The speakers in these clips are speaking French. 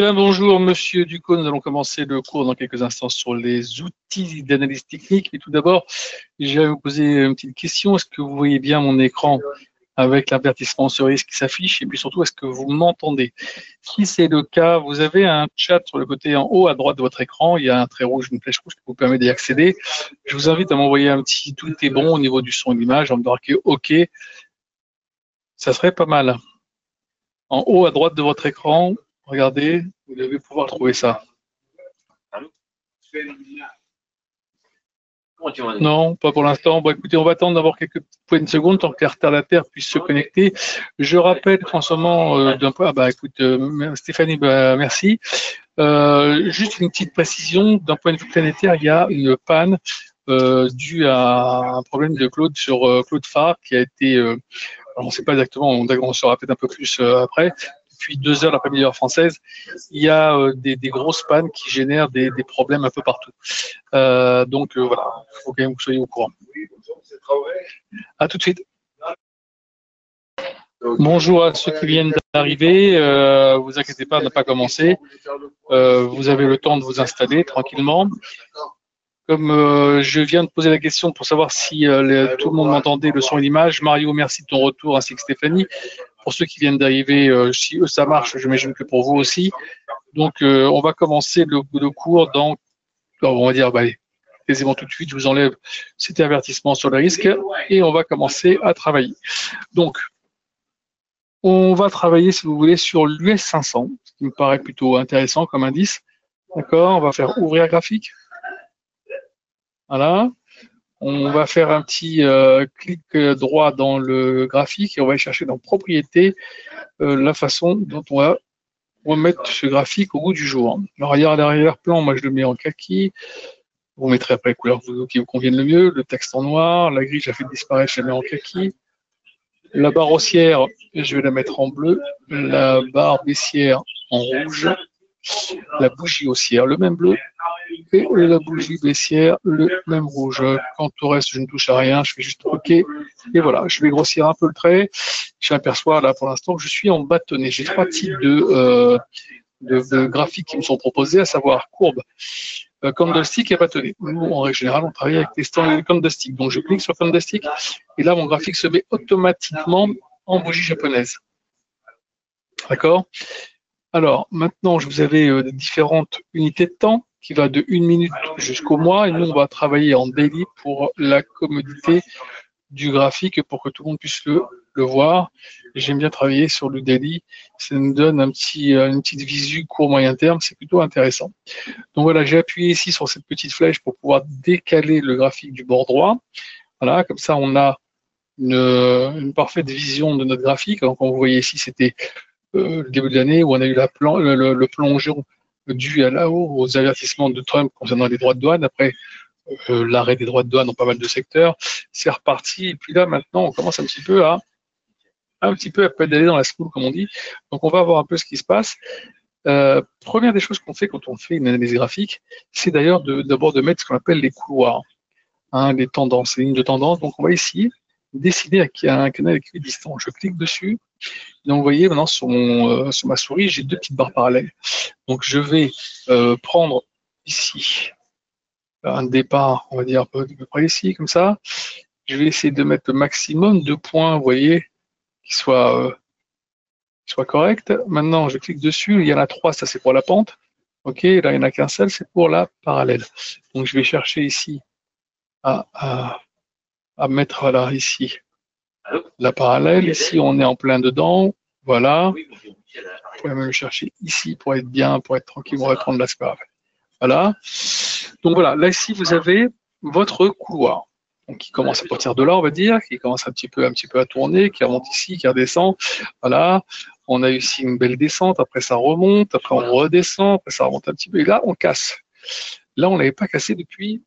Très bien, bonjour Monsieur Ducos. Nous allons commencer le cours dans quelques instants sur les outils d'analyse technique. Mais tout d'abord, je vais vous poser une petite question. Est-ce que vous voyez bien mon écran avec l'avertissement cerise qui s'affiche? Et puis surtout, est-ce que vous m'entendez? Si c'est le cas, vous avez un chat sur le côté en haut à droite de votre écran. Il y a un trait rouge, une flèche rouge qui vous permet d'y accéder. Je vous invite à m'envoyer un petit « tout est bon » au niveau du son et de l'image, en me marquant « OK ». Ça serait pas mal. En haut à droite de votre écran, regardez, vous devez pouvoir trouver ça. Non, pas pour l'instant. Bon, écoutez, on va attendre d'avoir quelques points de seconde tant que les retardataires puissent se connecter. Je rappelle qu'en ce moment, d'un point, écoute, Stéphanie, merci. Juste une petite précision, d'un point de vue planétaire, il y a une panne due à un problème de Claude sur Claude Phare qui a été, alors on ne sait pas exactement, on saura peut-être un peu plus après. Depuis 2 heures l'après-midi heure française, il y a des grosses pannes qui génèrent des problèmes un peu partout. Donc voilà, il faut quand même que vous soyez au courant. À tout de suite. Bonjour à ceux qui viennent d'arriver. Vous inquiétez pas, on n'a pas commencé. Vous avez le temps de vous installer tranquillement. Comme je viens de poser la question pour savoir si tout le monde m'entendait, le son et l'image, Mario, merci de ton retour, ainsi que Stéphanie. Pour ceux qui viennent d'arriver, si eux ça marche, j'imagine que pour vous aussi. Donc on va commencer le cours dans, on va dire, quasiment tout de suite, je vous enlève cet avertissement sur le risque et on va commencer à travailler. Donc, on va travailler, si vous voulez, sur l'US 500, ce qui me paraît plutôt intéressant comme indice. D'accord, on va faire ouvrir graphique. Voilà. On va faire un petit clic droit dans le graphique et on va aller chercher dans propriétés la façon dont on va remettre ce graphique au goût du jour. Alors, l'arrière-plan, moi je le mets en kaki. Vous mettrez après les couleurs qui vous conviennent le mieux. Le texte en noir, la grille, j'ai fait disparaître, je la mets en kaki. La barre haussière, je vais la mettre en bleu. La barre baissière en rouge. La bougie haussière, le même bleu. Et la bougie baissière, le même rouge. Quant au reste, je ne touche à rien, je fais juste OK. Et voilà, je vais grossir un peu le trait. Je m'aperçois là pour l'instant que je suis en bâtonnet. J'ai 3 types de graphiques qui me sont proposés, à savoir courbe, candlestick et bâtonnet. Nous, en règle générale, on travaille avec les stands candlestick. Donc, je clique sur candlestick et là, mon graphique se met automatiquement en bougie japonaise. D'accord? Alors, maintenant, vous avez différentes unités de temps qui va de 1 minute jusqu'au mois. Et nous, on va travailler en daily pour la commodité du graphique pour que tout le monde puisse le voir. J'aime bien travailler sur le daily. Ça nous donne une petite visu court moyen terme. C'est plutôt intéressant. Donc voilà, j'ai appuyé ici sur cette petite flèche pour pouvoir décaler le graphique du bord droit. Voilà, comme ça, on a une parfaite vision de notre graphique. Donc, comme vous voyez ici, c'était le début de l'année où on a eu le plongeon dû aux avertissements de Trump concernant les droits de douane. Après l'arrêt des droits de douane dans pas mal de secteurs, c'est reparti. Et puis là, maintenant, on commence un petit peu à pédaler dans la semoule, comme on dit. Donc, on va voir un peu ce qui se passe. Première des choses qu'on fait quand on fait une analyse graphique, c'est d'ailleurs d'abord de mettre ce qu'on appelle les couloirs, les tendances, les lignes de tendance. Donc, on va ici décider qu'il y a un canal équidistant. Je clique dessus. Donc, vous voyez, maintenant, sur ma souris, j'ai 2 petites barres parallèles. Donc, je vais prendre ici un départ, on va dire à peu près ici, comme ça. Je vais essayer de mettre le maximum de points, vous voyez, qui soient corrects. Maintenant, je clique dessus. Il y en a 3, ça c'est pour la pente. OK, là, il n'y en a qu'un seul, c'est pour la parallèle. Donc, je vais chercher ici à mettre là, ici, la parallèle. Ici, on est en plein dedans. Voilà. Vous pouvez même le chercher ici pour être bien, pour être tranquille, on va prendre l'aspect. Voilà. Donc voilà, là ici, vous avez votre couloir. Donc, qui commence à partir de là, on va dire, qui commence un petit peu à tourner, qui remonte ici, qui redescend. Voilà. On a ici une belle descente, après ça remonte, après on redescend, après ça remonte un petit peu. Et là, on casse. Là, on n'avait pas cassé depuis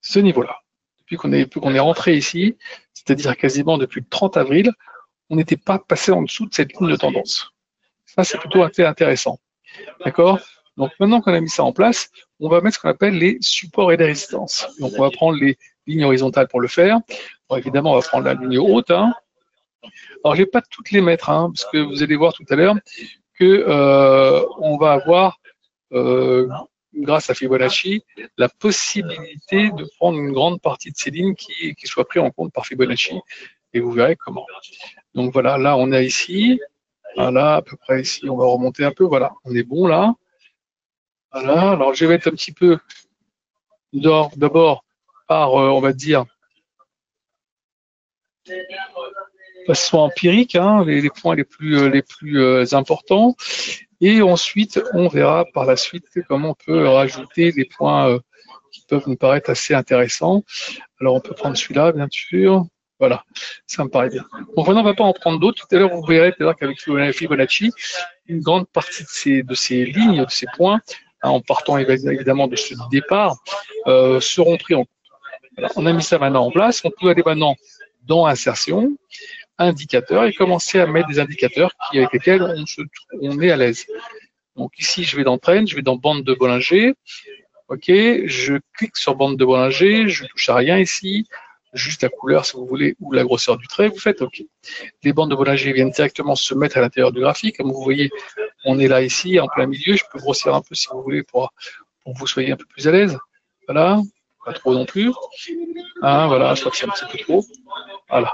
ce niveau-là. Depuis qu'on est rentré ici, c'est-à-dire quasiment depuis le 30 avril, on n'était pas passé en dessous de cette ligne de tendance. Ça, c'est plutôt intéressant. D'accord? Donc, maintenant qu'on a mis ça en place, on va mettre ce qu'on appelle les supports et les résistances. Donc, on va prendre les lignes horizontales pour le faire. Bon, évidemment, on va prendre la ligne haute. Alors, je ne vais pas toutes les mettre, parce que vous allez voir tout à l'heure que on va avoir, grâce à Fibonacci, la possibilité de prendre une grande partie de ces lignes qui soient prises en compte par Fibonacci, et vous verrez comment. Donc voilà, là on a ici, voilà, à peu près ici, on va remonter un peu, voilà, on est bon là. Voilà, alors je vais mettre un petit peu d'abord par, on va dire, façon empirique, hein, les points les plus importants. Et ensuite, on verra par la suite comment on peut rajouter des points qui peuvent nous paraître assez intéressants. Alors, on peut prendre celui-là, bien sûr. Voilà, ça me paraît bien. Donc maintenant, on ne va pas en prendre d'autres. Tout à l'heure, vous verrez qu'avec Fibonacci, une grande partie de ces lignes, de ces points, hein, en partant évidemment de ce départ, seront pris en compte. Voilà, on a mis ça maintenant en place. On peut aller maintenant dans Insertion, Indicateurs, et commencer à mettre des indicateurs avec lesquels on est à l'aise. Donc ici, je vais dans Trend, je vais dans Bande de Bollinger. OK, je clique sur Bande de Bollinger, je touche à rien ici, juste la couleur si vous voulez, ou la grosseur du trait, vous faites OK. Les bandes de Bollinger viennent directement se mettre à l'intérieur du graphique. Comme vous voyez, on est là ici, en plein milieu. Je peux grossir un peu si vous voulez pour que vous soyez un peu plus à l'aise. Voilà, pas trop non plus. Hein, voilà, je crois que c'est un petit peu trop. Voilà.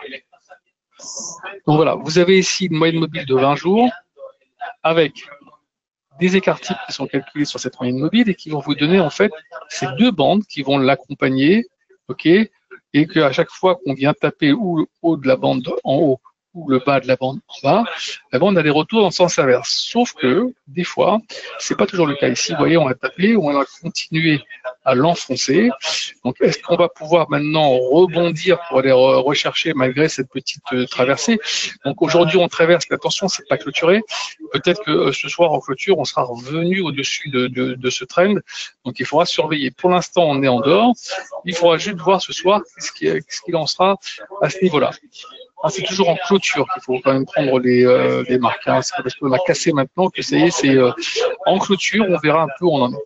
Donc voilà, vous avez ici une moyenne mobile de 20 jours avec des écarts types qui sont calculés sur cette moyenne mobile et qui vont vous donner en fait ces deux bandes qui vont l'accompagner, ok, et qu'à chaque fois qu'on vient taper ou le haut de la bande en haut ou le bas de la bande en bas, la bande a des retours dans le sens inverse. Sauf que, des fois, c'est pas toujours le cas. Ici, vous voyez, on a tapé, on a continué à l'enfoncer. Donc, est-ce qu'on va pouvoir maintenant rebondir pour aller rechercher malgré cette petite traversée? Donc, aujourd'hui, on traverse, mais attention, c'est pas clôturé. Peut-être que ce soir, en clôture, on sera revenu au-dessus de ce trend. Donc, il faudra surveiller. Pour l'instant, on est en dehors. Il faudra juste voir ce soir ce qu'il en sera à ce niveau-là. Ah, c'est toujours en clôture qu'il faut quand même prendre les marques. Hein. C'est parce qu'on a cassé maintenant que ça y est, c'est en clôture, on verra un peu où on en est.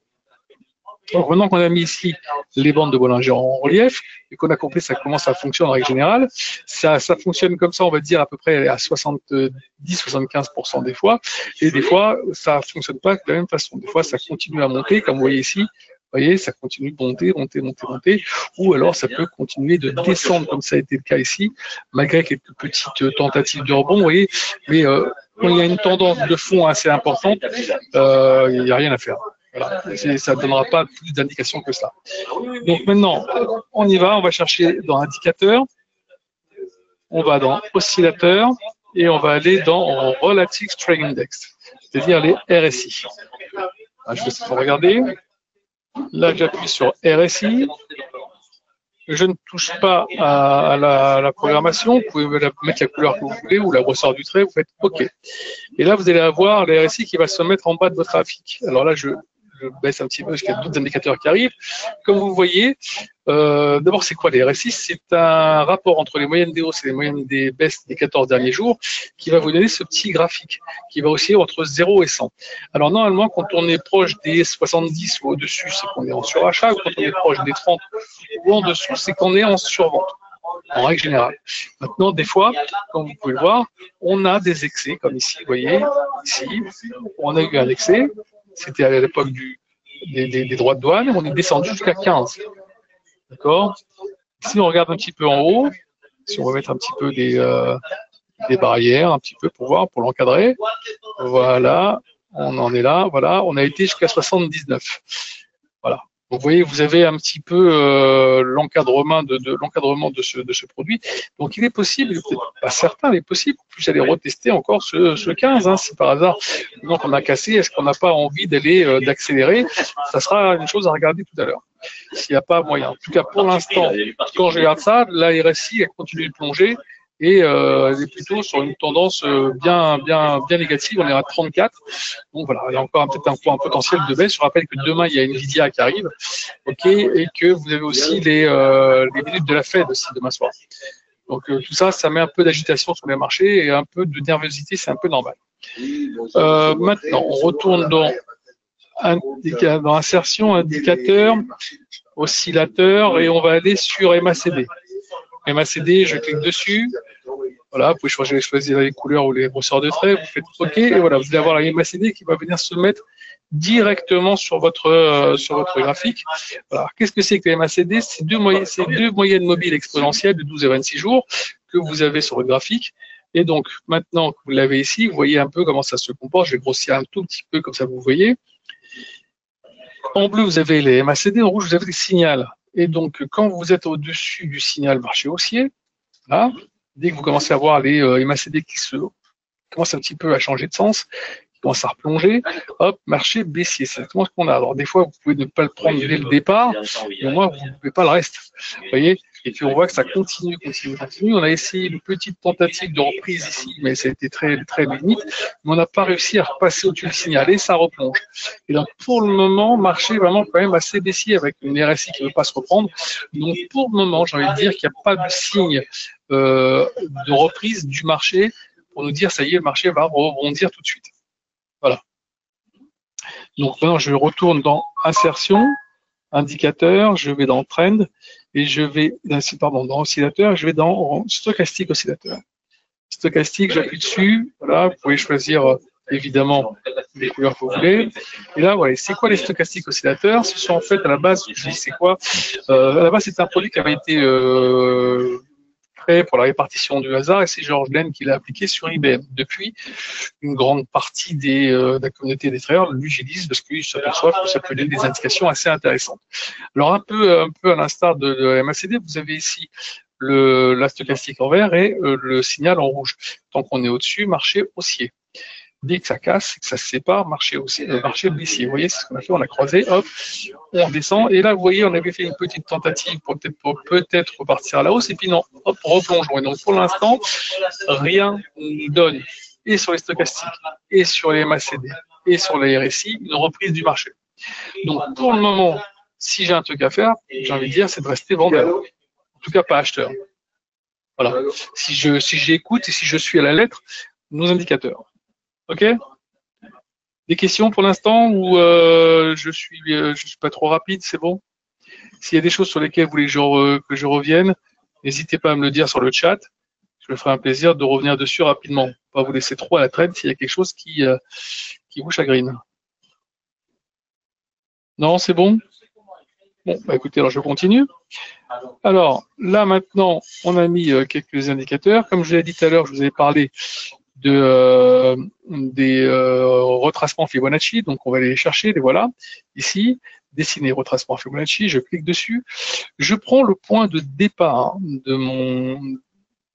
Donc maintenant qu'on a mis ici les bandes de Bollinger en relief et qu'on a compris ça commence à fonctionner en règle générale, ça fonctionne comme ça, on va dire à peu près à 70-75% des fois, et des fois ça fonctionne pas de la même façon. Des fois ça continue à monter, comme vous voyez ici. Vous voyez, ça continue de monter, ou alors ça peut continuer de descendre comme ça a été le cas ici, malgré quelques petites tentatives de rebond, vous voyez, mais quand il y a une tendance de fond assez importante, il n'y a rien à faire. Voilà. Ça ne donnera pas plus d'indications que ça. Donc maintenant, on y va, on va chercher dans indicateur, on va dans oscillateur, et on va aller dans Relative Strength Index, c'est-à-dire les RSI. Je vais essayer de regarder. Là, j'appuie sur RSI. Je ne touche pas à la programmation. Vous pouvez mettre la couleur que vous voulez ou la grosseur du trait. Vous faites OK. Et là, vous allez avoir le RSI qui va se mettre en bas de votre graphique. Alors là, je baisse un petit peu parce qu'il y a d'autres indicateurs qui arrivent. Comme vous voyez, d'abord, c'est quoi les RSI? C'est un rapport entre les moyennes des hausses et les moyennes des baisses des 14 derniers jours qui va vous donner ce petit graphique qui va osciller entre 0 et 100. Alors normalement, quand on est proche des 70 ou au-dessus, c'est qu'on est en surachat, ou quand on est proche des 30 ou en dessous, c'est qu'on est en survente, en règle générale. Maintenant, des fois, comme vous pouvez le voir, on a des excès, comme ici, vous voyez, ici, on a eu un excès. C'était à l'époque des droits de douane, on est descendu jusqu'à 15. D'accord? Si on regarde un petit peu en haut, si on va mettre un petit peu des barrières, un petit peu pour voir, pour l'encadrer, voilà, on en est là, voilà, on a été jusqu'à 79. Voilà. Donc, vous voyez, vous avez un petit peu l'encadrement de ce produit. Donc, il est possible, peut-être pas certain, mais possible que vous allez retester encore ce 15. Hein, si par hasard, donc on a cassé, est-ce qu'on n'a pas envie d'accélérer? Ça sera une chose à regarder tout à l'heure. S'il n'y a pas moyen. En tout cas, pour l'instant, quand je regarde ça, la RSI, elle continue de plonger et elle est plutôt sur une tendance bien négative. On est à 34. Donc voilà, il y a encore peut-être un point potentiel de baisse. Je rappelle que demain, il y a Nvidia qui arrive, ok, et que vous avez aussi les minutes de la Fed aussi demain soir. Donc tout ça, ça met un peu d'agitation sur les marchés et un peu de nervosité, c'est un peu normal. Maintenant, on retourne dans insertion, indicateur, oscillateur, et on va aller sur MACD. MACD, je clique dessus. Voilà, vous pouvez choisir les couleurs ou les grosseurs de traits, vous faites OK, et voilà, vous allez avoir la MACD qui va venir se mettre directement sur votre graphique. Alors, qu'est-ce que c'est que la MACD? C'est deux moyennes mobiles exponentielles de 12 et 26 jours que vous avez sur votre graphique. Et donc, maintenant que vous l'avez ici, vous voyez un peu comment ça se comporte. Je vais grossir un tout petit peu, comme ça vous voyez. En bleu, vous avez les MACD, en rouge, vous avez les signaux. Et donc, quand vous êtes au-dessus du signal marché haussier, là, dès que vous commencez à voir les MACD qui commencent un petit peu à changer de sens, qui commencent à replonger, hop, marché baissier. C'est exactement ce qu'on a. Alors, des fois, vous pouvez ne pas le prendre dès le départ, mais au moins, vous ne pouvez pas le reste. Vous voyez? Et puis, on voit que ça continue. On a essayé une petite tentative de reprise ici, mais ça a été très, très limite. Mais on n'a pas réussi à repasser au-dessus du signal et ça replonge. Et donc, pour le moment, marché vraiment quand même assez baissier avec une RSI qui ne veut pas se reprendre. Donc, pour le moment, j'ai envie de dire qu'il n'y a pas de signe de reprise du marché pour nous dire, ça y est, le marché va rebondir tout de suite. Voilà. Donc, maintenant, je retourne dans insertion, indicateur, je vais dans trend, et je vais, dans oscillateur, je vais dans stochastique oscillateur. Stochastique, j'appuie dessus, voilà, vous pouvez choisir évidemment les couleurs que vous voulez. Et là, voilà, c'est quoi les stochastiques oscillateurs? Ce sont en fait à la base, je dis c'est quoi? À la base, c'est un produit qui avait été créé pour la répartition du hasard et c'est George Lane qui l'a appliqué sur IBM. Depuis, une grande partie de la communauté des traders l'utilisent parce qu'ils s'aperçoivent que ça peut donner des indications assez intéressantes. Alors un peu à l'instar de la MACD, vous avez ici la stochastique en vert et le signal en rouge. Tant qu'on est au-dessus, marché haussier. Dès que ça casse, que ça se sépare, marché haussier, marché baissier. Vous voyez, c'est ce qu'on a fait, on a croisé, hop, on redescend. Et là, vous voyez, on avait fait une petite tentative pour peut-être repartir à la hausse. Et puis non, hop, replongeons. Et donc pour l'instant, rien ne donne, et sur les stochastiques, et sur les MACD, et sur les RSI, une reprise du marché. Donc pour le moment, si j'ai un truc à faire, j'ai envie de dire, c'est de rester vendeur. En tout cas, pas acheteur. Voilà. Si j'écoute et si je suis à la lettre, nos indicateurs. OK? Des questions pour l'instant ou je suis pas trop rapide, c'est bon? S'il y a des choses sur lesquelles vous voulez que je revienne, n'hésitez pas à me le dire sur le chat. Je me ferai un plaisir de revenir dessus rapidement. Pas vous laisser trop à la traîne s'il y a quelque chose qui vous chagrine. Non, c'est bon? Bon, bah écoutez, alors je continue. Alors là maintenant, on a mis quelques indicateurs. Comme je l'ai dit tout à l'heure, je vous avais parlé des retracements Fibonacci. Donc on va aller les chercher, les voilà. Ici, dessiner retracement Fibonacci, je clique dessus. Je prends le point de départ de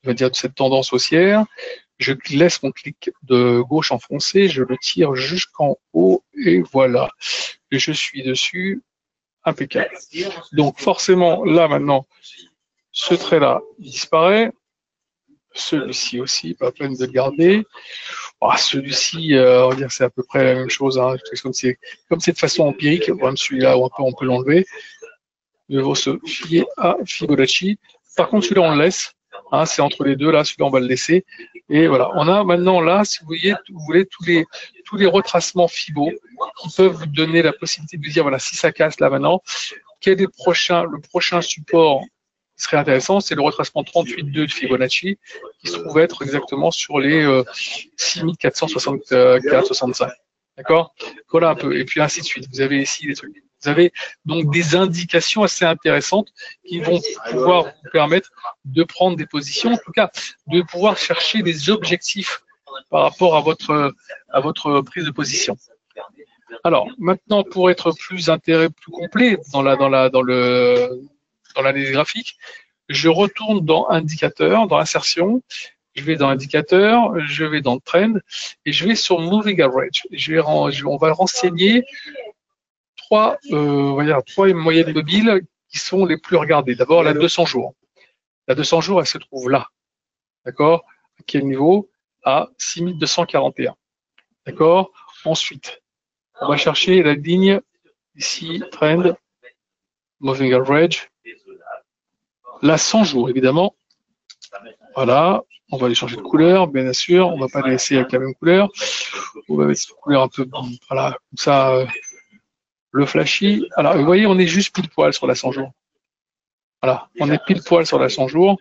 de cette tendance haussière. Je laisse mon clic de gauche enfoncé, je le tire jusqu'en haut et voilà. Et je suis dessus. Impeccable. Donc forcément, là maintenant, ce trait-là disparaît. Celui-ci aussi, pas peine de le garder. Oh, celui-ci, on va dire c'est à peu près la même chose. Hein. Comme c'est de façon empirique, même celui-là, on peut l'enlever. Il faut se fier à Fibonacci. Par contre, celui-là, on le laisse. Hein, c'est entre les deux, là, celui-là, on va le laisser. Et voilà, on a maintenant là, si vous voulez, tous les retracements Fibo qui peuvent vous donner la possibilité de vous dire, voilà, si ça casse là maintenant, quel est le prochain support qui serait intéressant, c'est le retracement 38.2 de Fibonacci, qui se trouve être exactement sur les 6464-65. D'accord? Voilà un peu. Et puis ainsi de suite. Vous avez ici des trucs. Vous avez donc des indications assez intéressantes qui vont pouvoir vous permettre de prendre des positions, en tout cas de pouvoir chercher des objectifs par rapport à votre prise de position. Alors maintenant, pour être plus complet dans l'analyse graphique, je retourne dans indicateur, dans insertion. Je vais dans indicateur, je vais dans trend et je vais sur moving average. On va renseigner trois moyennes mobiles qui sont les plus regardées. D'abord, la 200 jours. La 200 jours, elle se trouve là. D'accord? À quel niveau? À 6241. D'accord? Ensuite, on va chercher la ligne ici, trend, moving average. La 100 jours, évidemment. Voilà. On va aller changer de couleur, bien sûr. On ne va pas les laisser avec la même couleur. On va mettre cette couleur un peu, voilà, comme ça. Le flashy, alors vous voyez, on est juste pile poil sur la 100 jours. Voilà, on est pile poil sur la 100 jours.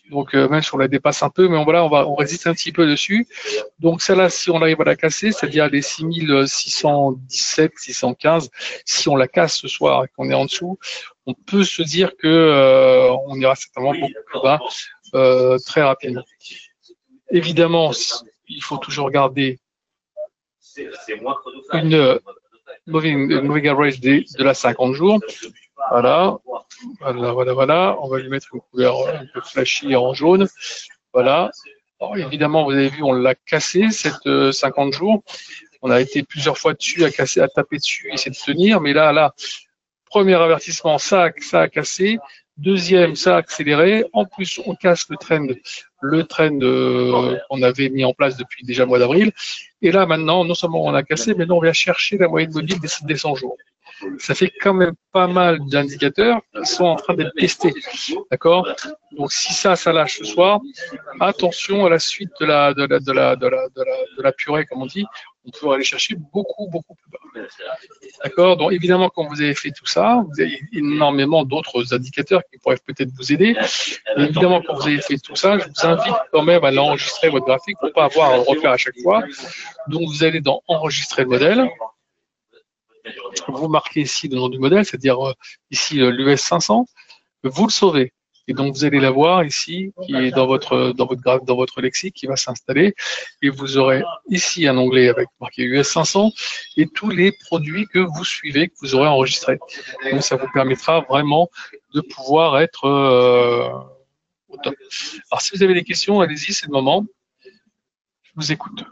Donc même si on la dépasse un peu, mais voilà, on résiste un petit peu dessus. Donc celle-là, si on arrive à la casser, c'est-à-dire les 6617, 615, si on la casse ce soir et qu'on est en dessous, on peut se dire que on ira certainement beaucoup plus bas très rapidement. Évidemment, il faut toujours garder une moving average de la 50 jours. Voilà. On va lui mettre une couleur un peu flashy en jaune. Voilà. Alors, évidemment, vous avez vu, on l'a cassé, cette 50 jours. On a été plusieurs fois dessus, à taper dessus, essayer de tenir. Mais là, premier avertissement, ça a cassé. Deuxième, ça a accéléré. En plus, on casse le trend qu'on avait mis en place depuis déjà le mois d'avril. Et là, maintenant, non seulement on a cassé, mais on vient chercher la moyenne mobile des 100 jours. Ça fait quand même pas mal d'indicateurs qui sont en train d'être testés. D'accord? Donc, si ça lâche ce soir, attention à la suite de la purée, comme on dit. On peut aller chercher beaucoup plus bas. D'accord? Donc, évidemment, quand vous avez fait tout ça, vous avez énormément d'autres indicateurs qui pourraient peut-être vous aider. Et évidemment, quand vous avez fait tout ça, je vous invite quand même à l'enregistrer votre graphique pour ne pas avoir à le refaire à chaque fois. Donc, vous allez dans Enregistrer le modèle. Vous marquez ici le nom du modèle, c'est-à-dire ici l'US 500. Vous le sauvez. Et donc, vous allez l'avoir ici, qui est dans votre lexique, qui va s'installer. Et vous aurez ici un onglet avec marqué US 500 et tous les produits que vous suivez, que vous aurez enregistrés. Donc, ça vous permettra vraiment de pouvoir être au top. Alors, si vous avez des questions, allez-y, c'est le moment. Je vous écoute.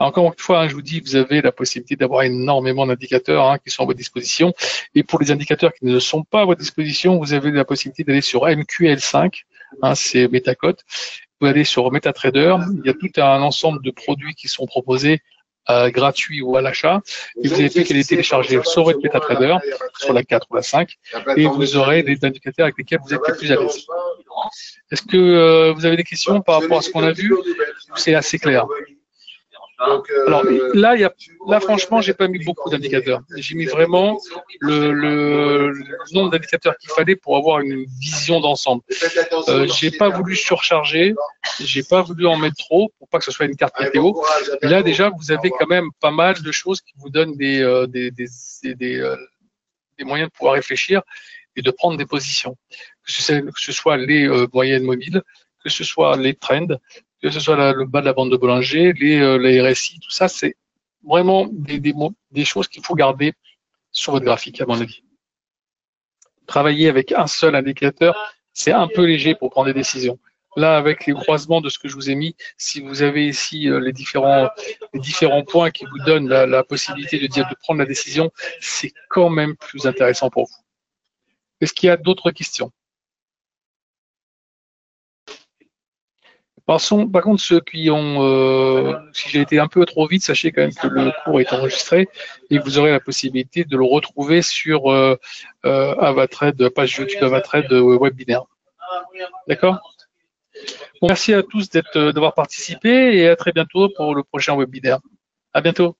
Encore une fois, je vous dis, vous avez la possibilité d'avoir énormément d'indicateurs qui sont à votre disposition. Et pour les indicateurs qui ne sont pas à votre disposition, vous avez la possibilité d'aller sur MQL5, c'est Metacote. Vous allez sur MetaTrader. Il y a tout un ensemble de produits qui sont proposés gratuits ou à l'achat. Et vous avez fait qu'elle est téléchargée sur votre MetaTrader, sur la 4 ou la 5, et vous aurez des indicateurs avec lesquels vous êtes les plus à l'aise. Est-ce que vous avez des questions par rapport à ce qu'on a vu? C'est assez clair. Alors là, franchement, j'ai pas mis beaucoup d'indicateurs. J'ai mis vraiment le nombre d'indicateurs qu'il fallait pour avoir une vision d'ensemble. J'ai pas voulu surcharger, j'ai pas voulu en mettre trop pour pas que ce soit une carte météo. Là, déjà, vous avez quand même pas mal de choses qui vous donnent des moyens de pouvoir réfléchir et de prendre des positions. Que ce soit les moyennes mobiles, que ce soit les trends, que ce soit le bas de la bande de Bollinger, les RSI, tout ça, c'est vraiment des choses qu'il faut garder sur votre graphique, à mon avis. Travailler avec un seul indicateur, c'est un peu léger pour prendre des décisions. Là, avec les croisements de ce que je vous ai mis, si vous avez ici les différents points qui vous donnent la possibilité de prendre la décision, c'est quand même plus intéressant pour vous. Est-ce qu'il y a d'autres questions? Par contre, ceux qui ont, si j'ai été un peu trop vite, sachez quand même que le cours est enregistré et vous aurez la possibilité de le retrouver sur Avatrade, page YouTube Avatrade webinaire. D'accord? Bon, merci à tous d'avoir participé et à très bientôt pour le prochain webinaire. À bientôt.